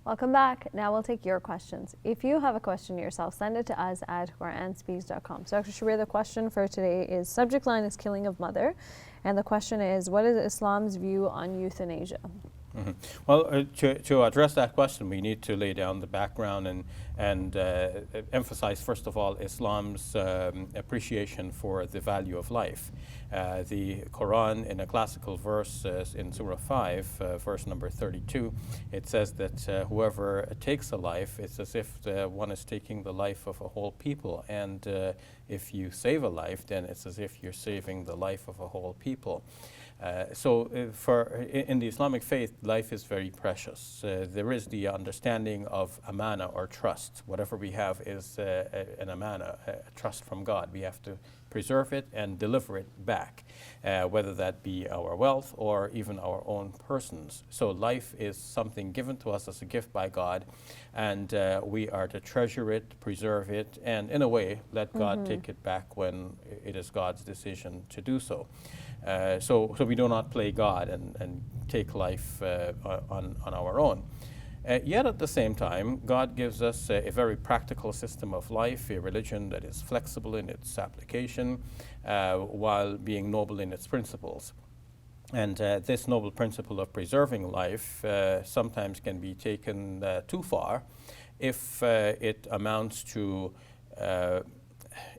Welcome back. Now we'll take your questions. If you have a question yourself, send it to us at QuranSpeaks.com. So Dr. Shabir, the question for today is, subject line is killing of mother, and the question is, what is Islam's view on euthanasia? Mm-hmm. Well, to address that question, we need to lay down the background and emphasize, first of all, Islam's appreciation for the value of life. The Quran, in a classical verse in Surah 5, verse number 32, it says that whoever takes a life, it's as if one is taking the life of a whole people. And if you save a life, then it's as if you're saving the life of a whole people. In the Islamic faith, life is very precious. There is the understanding of amana, or trust. Whatever we have is an amana, a trust from God. We have to preserve it and deliver it back, whether that be our wealth or even our own persons. So life is something given to us as a gift by God, and we are to treasure it, preserve it, and in a way let God take it back when it is God's decision to do so. So we do not play God and take life on our own. Yet at the same time, God gives us a very practical system of life, a religion that is flexible in its application while being noble in its principles. And this noble principle of preserving life sometimes can be taken too far if it amounts to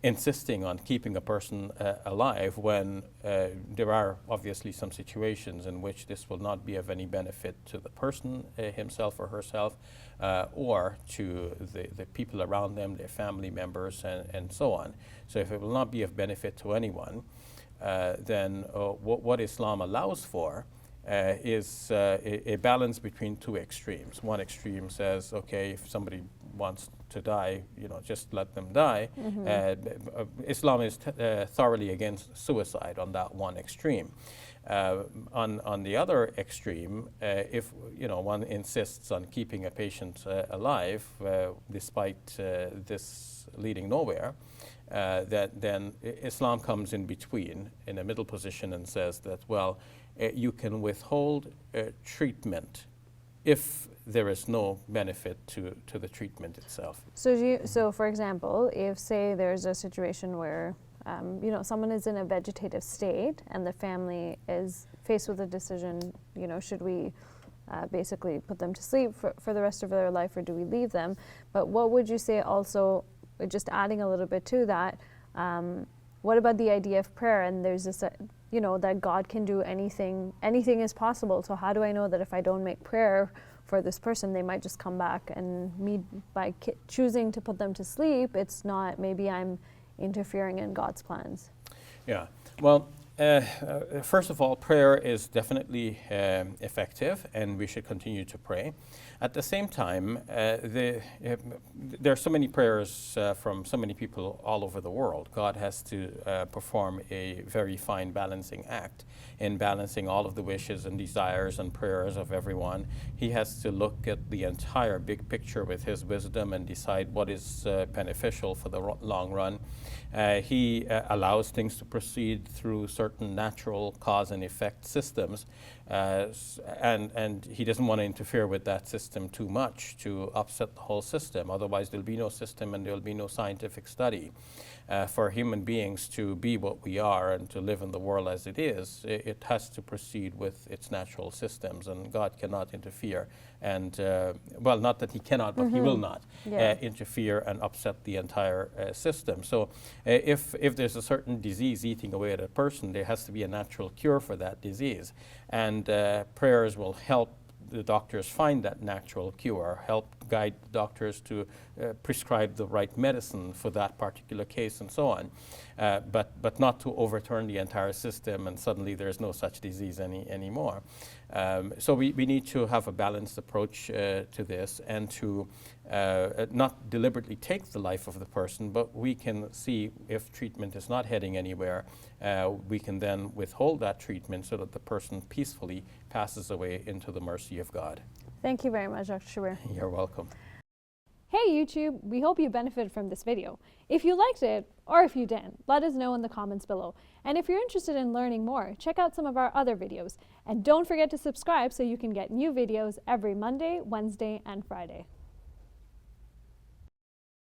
insisting on keeping a person alive when there are obviously some situations in which this will not be of any benefit to the person himself or herself or to the people around them, their family members, and so on. So if it will not be of benefit to anyone, then what Islam allows for is a balance between two extremes. One extreme says, okay, if somebody wants to die, just let them die. Islam is thoroughly against suicide on that one extreme. On the other extreme, if one insists on keeping a patient alive, despite this leading nowhere, then Islam comes in between, in a middle position, and says that, well, you can withhold treatment if there is no benefit to the treatment itself. So for example, if say there's a situation where someone is in a vegetative state and the family is faced with a decision, should we basically put them to sleep for the rest of their life, or do we leave them? But what would you say also, just adding a little bit to that, what about the idea of prayer? And there's this, that God can do anything is possible. So how do I know that if I don't make prayer for this person, they might just come back, and me, by choosing to put them to sleep, it's not, maybe I'm interfering in God's plans? Yeah, well, first of all, prayer is definitely effective, and we should continue to pray. At the same time, there are so many prayers from so many people all over the world. God has to perform a very fine balancing act in balancing all of the wishes and desires and prayers of everyone. He has to look at the entire big picture with his wisdom and decide what is beneficial for the long run. He allows things to proceed through certain natural cause and effect systems, and he doesn't want to interfere with that system too much to upset the whole system. Otherwise there'll be no system and there'll be no scientific study. For human beings to be what we are and to live in the world as it is, it has to proceed with its natural systems, and God cannot interfere. And well, not that he cannot, but he will not interfere and upset the entire system. So if there's a certain disease eating away at a person, there has to be a natural cure for that disease. And prayers will help the doctors find that natural cure, help guide doctors to prescribe the right medicine for that particular case, and so on, but not to overturn the entire system and suddenly there's no such disease anymore. So we need to have a balanced approach to this, and to not deliberately take the life of the person, but we can see if treatment is not heading anywhere, we can then withhold that treatment so that the person peacefully passes away into the mercy of God. Thank you very much, Dr. Shabir. You're welcome. Hey YouTube, we hope you benefited from this video. If you liked it, or if you didn't, let us know in the comments below. And if you're interested in learning more, check out some of our other videos. And don't forget to subscribe so you can get new videos every Monday, Wednesday, and Friday.